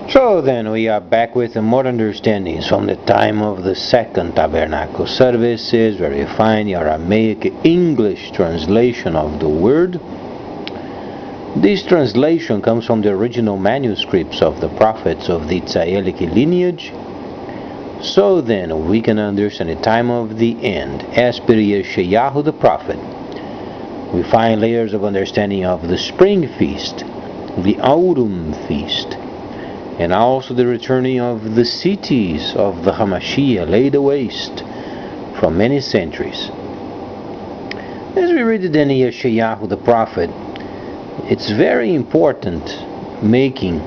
So then we are back with more understandings from the time of the second tabernacle services, where we find the Aramaic English translation of the word. This translation comes from the original manuscripts of the prophets of the Tza'elic lineage. So then we can understand the time of the end as per Yeshayahu the prophet. We find layers of understanding of the spring feast, the autumn feast, and also the returning of the cities of the Hamashiach laid waste from many centuries. As we read it in Yeshayahu the prophet, it's very important making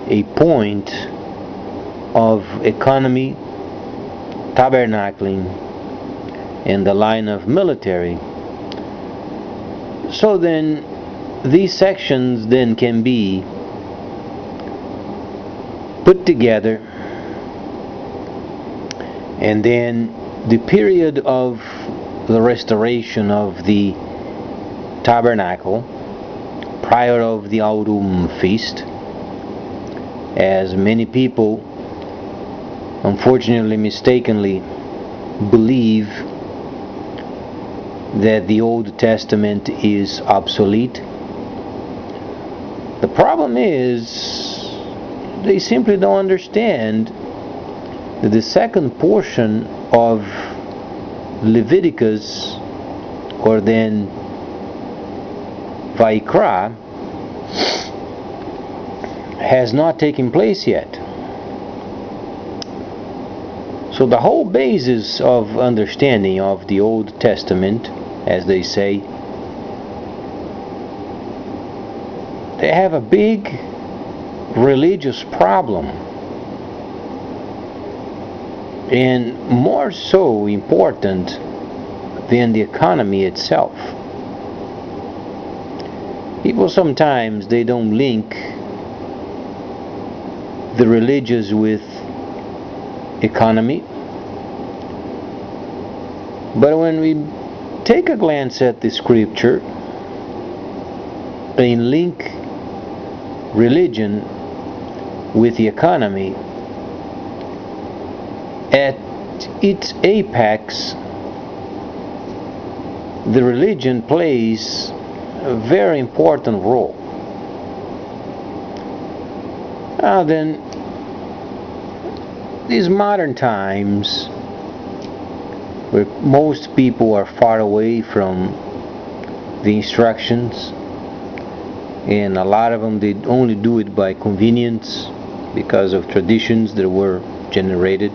a point of economy, tabernacling, and the line of military. So then these sections then can be put together, and then the period of the restoration of the tabernacle prior of the autumn feast, as many people unfortunately mistakenly believe that the Old Testament is obsolete. The problem is they simply don't understand that the second portion of Leviticus, or then Vaikra, has not taken place yet. So the whole basis of understanding of the Old Testament, as they say, they have a big religious problem, and more so important than the economy itself. People sometimes they don't link the religious with economy, but when we take a glance at the scripture and link religion with the economy, at its apex, the religion plays a very important role. Now then, these modern times, where most people are far away from the instructions, and a lot of them they only do it by convenience because of traditions that were generated.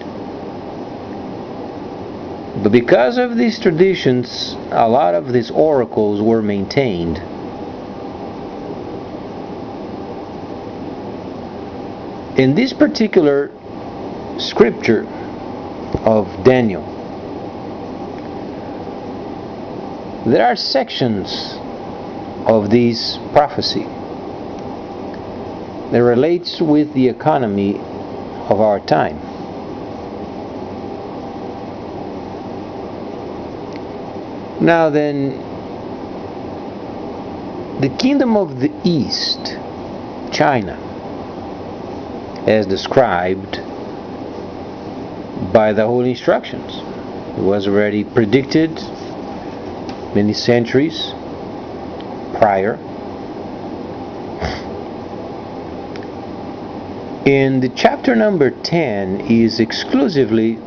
But because of these traditions, a lot of these oracles were maintained. In this particular scripture of Daniel, there are sections of this prophecy that relates with the economy of our time. Now then, the kingdom of the East, China, as described by the Holy Instructions, it was already predicted many centuries prior. In the chapter number 10 is exclusively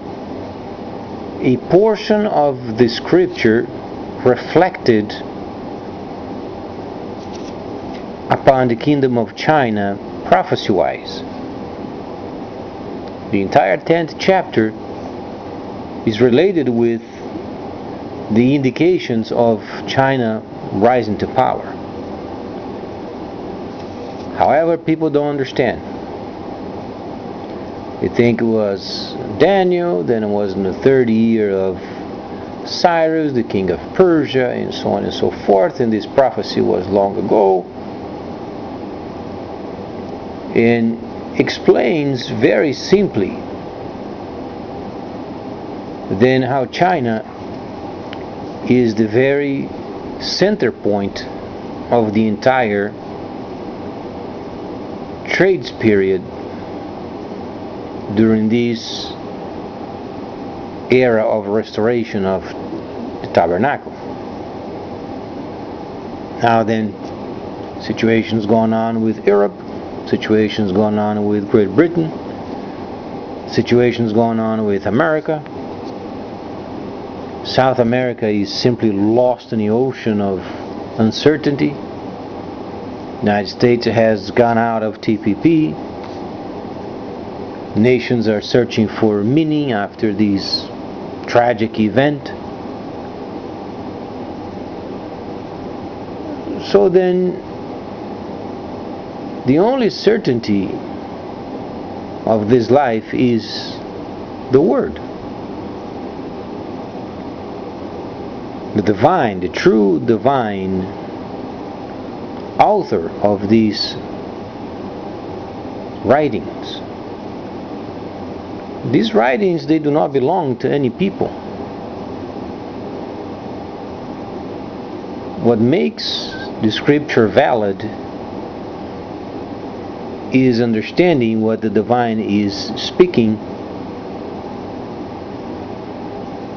a portion of the scripture reflected upon the kingdom of China prophecy-wise. The entire 10th chapter is related with the indications of China rising to power. However, people don't understand. They think it was Daniel, then it was in the 3rd year of Cyrus, the king of Persia, and so on and so forth, and this prophecy was long ago, and explains very simply then how China is the very center point of the entire trades period during this era of restoration of the tabernacle. Now then, situations going on with Europe, situations going on with Great Britain, situations going on with America. South America is simply lost in the ocean of uncertainty. The United States has gone out of TPP. Nations are searching for meaning after this tragic event. So then, the only certainty of this life is the Word. The divine, the true divine author of these writings. These writings, they do not belong to any people. What makes the scripture valid is understanding what the divine is speaking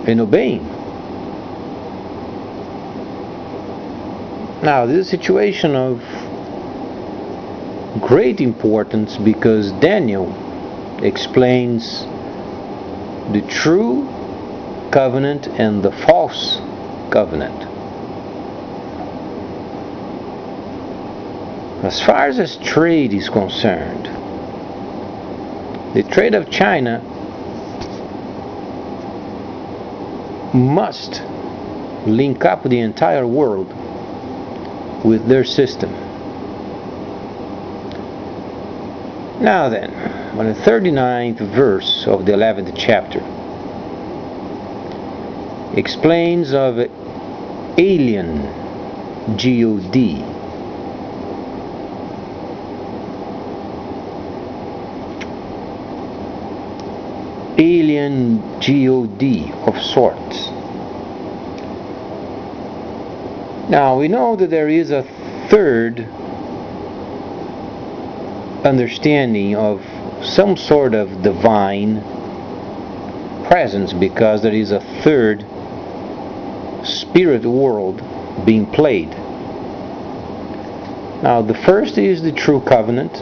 and obeying. Now, this is a situation of great importance because Daniel explains the true covenant and the false covenant. As far as trade is concerned, the trade of China must link up the entire world with their system. Now then, on the 39th verse of the 11th chapter explains of alien, G-O-D. Alien, G-O-D of sorts. Now we know that there is a third understanding of some sort of divine presence because there is a third spirit world being played. Now the first is the true covenant.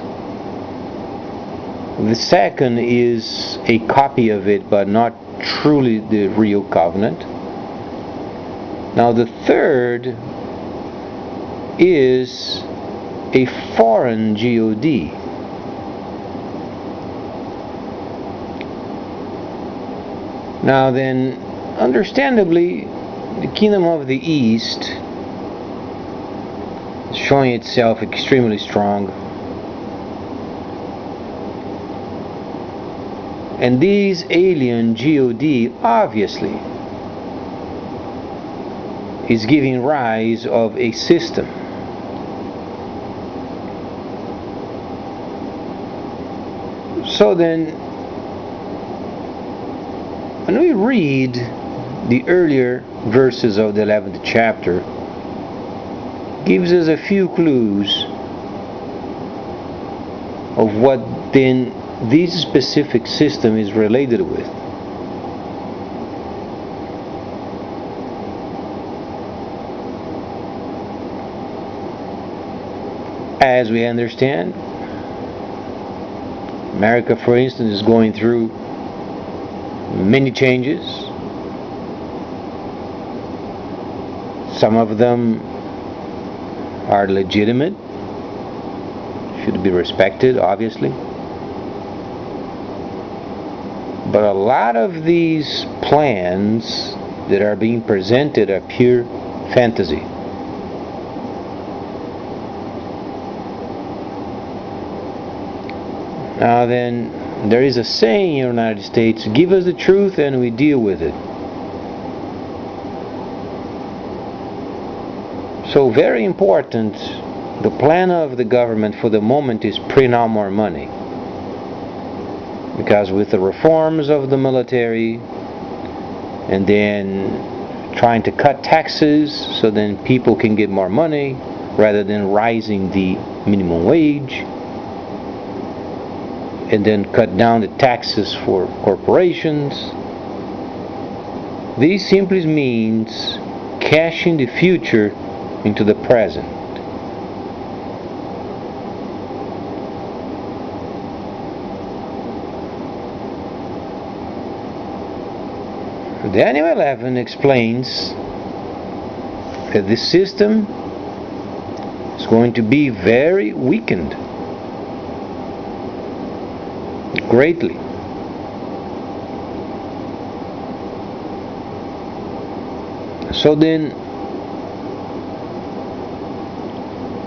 The second is a copy of it but not truly the real covenant. Now the third is a foreign G-O-D. Now then, understandably, the kingdom of the East is showing itself extremely strong. And these alien G-O-D obviously is giving rise of a system. So then, when we read the earlier verses of the 11th chapter, gives us a few clues of what then this specific system is related with. As we understand, America, for instance, is going through many changes. Some of them are legitimate, should be respected, obviously. But a lot of these plans that are being presented are pure fantasy. Now then, there is a saying in the United States, give us the truth and we deal with it. So very important, the plan of the government for the moment is print out more money. Because with the reforms of the military and then trying to cut taxes so then people can get more money rather than rising the minimum wage, and then cut down the taxes for corporations. This simply means cashing the future into the present. Daniel 11 explains that this system is going to be very weakened greatly. So then,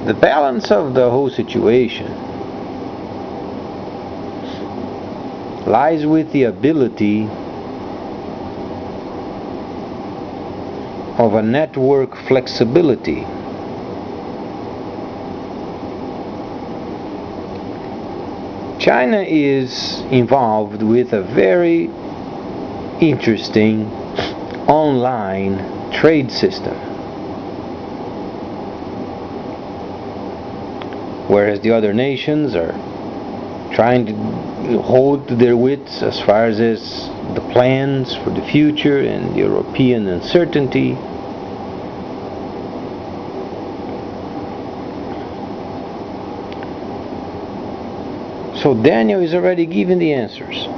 the balance of the whole situation lies with the ability of a network flexibility. China is involved with a very interesting online trade system, whereas the other nations are trying to hold to their wits as far as the plans for the future and European uncertainty. So Daniel is already giving the answers.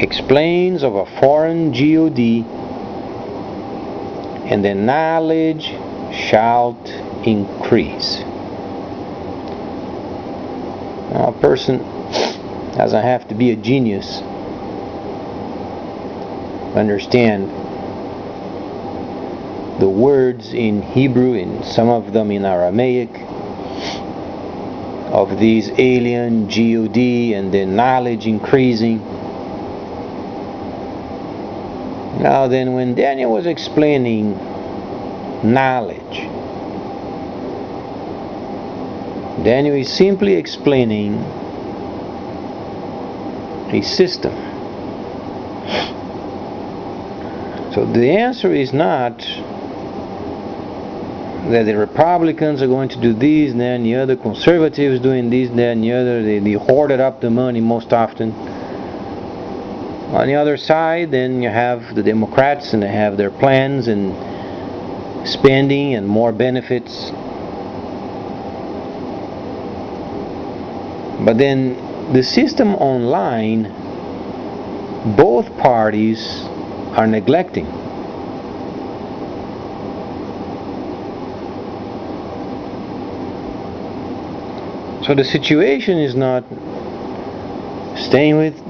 Explains of a foreign God, and the knowledge shall increase. Now, a person doesn't have to be a genius to understand the words in Hebrew and some of them in Aramaic of these alien God and the knowledge increasing. Now then, when Daniel was explaining knowledge, Daniel is simply explaining a system. So the answer is not that the Republicans are going to do this and that and the other, conservatives doing this and that and the other. They hoarded up the money most often. On the other side, then you have the Democrats, and they have their plans and spending and more benefits. But then the system online, both parties are neglecting. So the situation is not staying with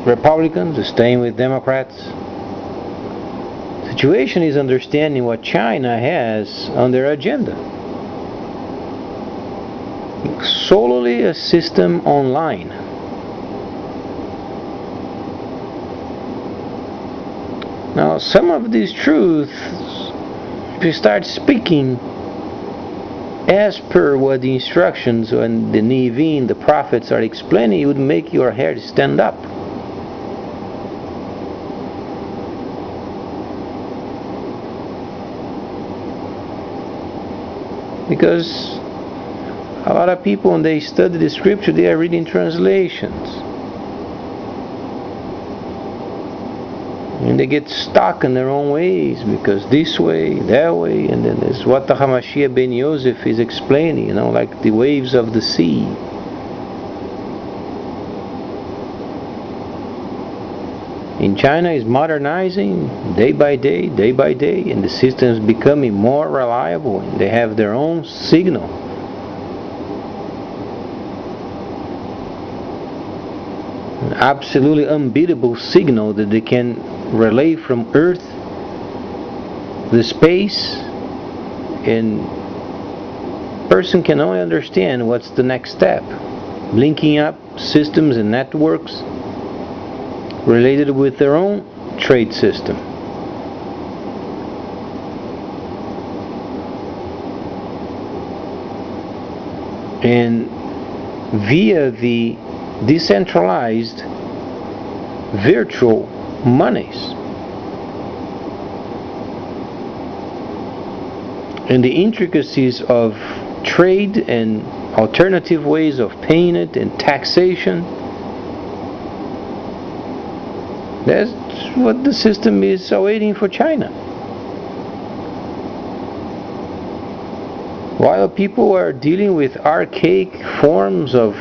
Republicans, or staying with Democrats. The situation is understanding what China has on their agenda. Solely a system online. Now, some of these truths, if you start speaking as per what the instructions and the Nevi'im, the prophets, are explaining, it would make your hair stand up. Because a lot of people, when they study the scripture, they are reading translations. And they get stuck in their own ways, because this way, that way, and then there's what the Hamashiach ben Yosef is explaining, like the waves of the sea. In China is modernizing day by day, and the system is becoming more reliable, and they have their own signal. An absolutely unbeatable signal that they can relay from Earth, the space, and person can only understand what's the next step. Linking up systems and networks related with their own trade system. And via the decentralized virtual monies and the intricacies of trade and alternative ways of paying it and taxation. That's what the system is awaiting for China. While people are dealing with archaic forms of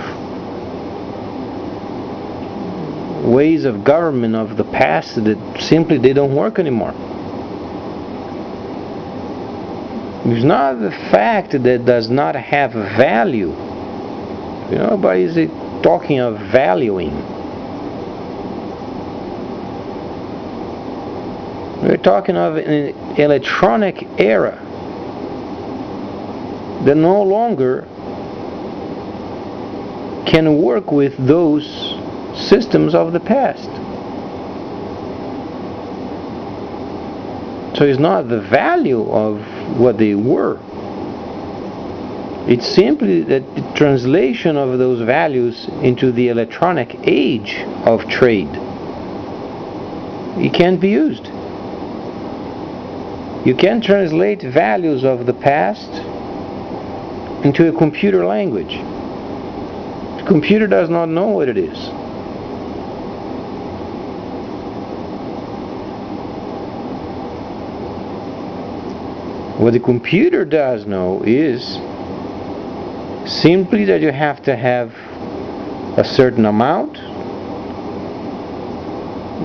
ways of government of the past that simply they don't work anymore. It's not the fact that does not have value. Nobody's talking of valuing. We're talking of an electronic era that no longer can work with those systems of the past. So it's not the value of what they were. It's simply that the translation of those values into the electronic age of trade. It can't be used. You can't translate values of the past into a computer language. The computer does not know what it is. What the computer does know is simply that you have to have a certain amount,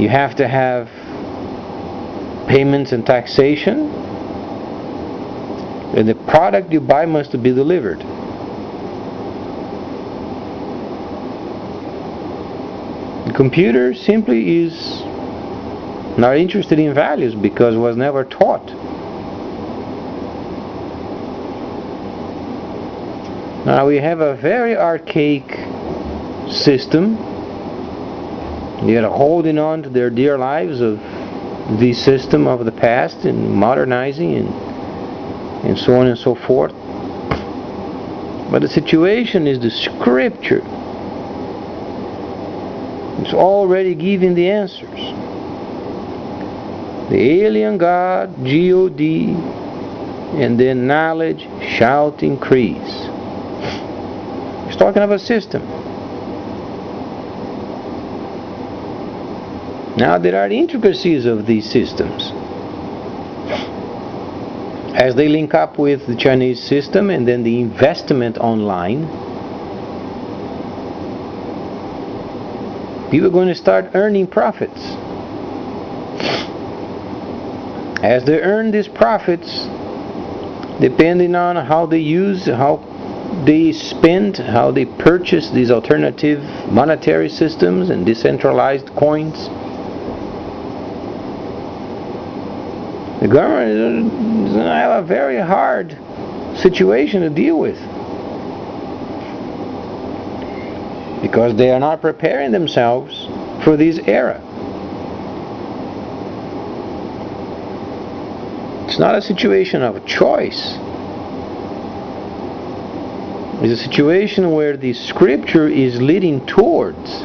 you have to have payments and taxation, and the product you buy must be delivered. The computer simply is not interested in values because it was never taught. Now we have a very archaic system. They are holding on to their dear lives of the system of the past and modernizing and so on and so forth. But the situation is the Scripture. It's already giving the answers. The alien God, G-O-D, and then knowledge shall increase. He's talking about a system. Now there are the intricacies of these systems. As they link up with the Chinese system and then the investment online, people are going to start earning profits. As they earn these profits, depending on how they use, how they spend, how they purchase these alternative monetary systems and decentralized coins, the government is going to have a very hard situation to deal with, because they are not preparing themselves for this era. It's not a situation of choice. It's a situation where the Scripture is leading towards.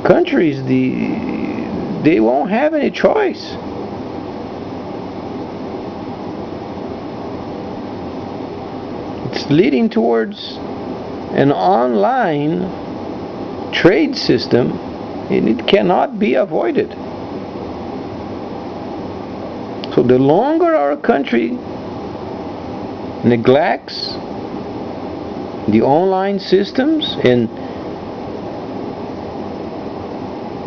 Countries, they won't have any choice. It's leading towards an online trade system, and it cannot be avoided. So the longer our country neglects the online systems and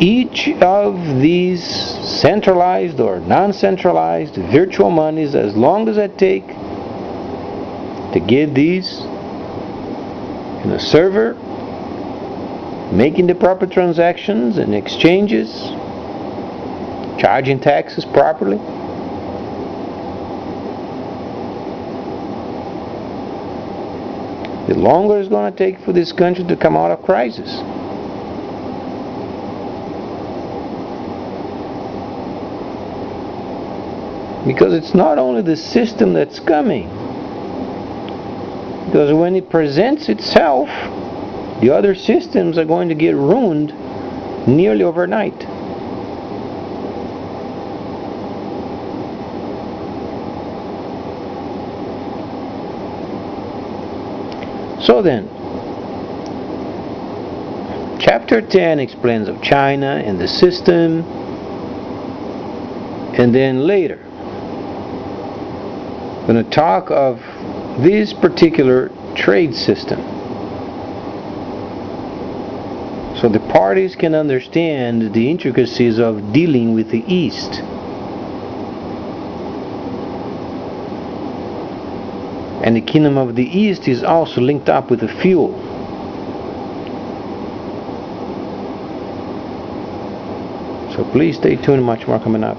each of these centralized or non-centralized virtual monies, as long as it take to get these in a server, making the proper transactions and exchanges, charging taxes properly, the longer it's going to take for this country to come out of crisis. Because it's not only the system that's coming. Because when it presents itself, the other systems are going to get ruined nearly overnight. So then, chapter 10 explains of China and the system, and then later we're going to talk of this particular trade system, so the parties can understand the intricacies of dealing with the East. And the kingdom of the East is also linked up with the fuel. So please stay tuned, much more coming up.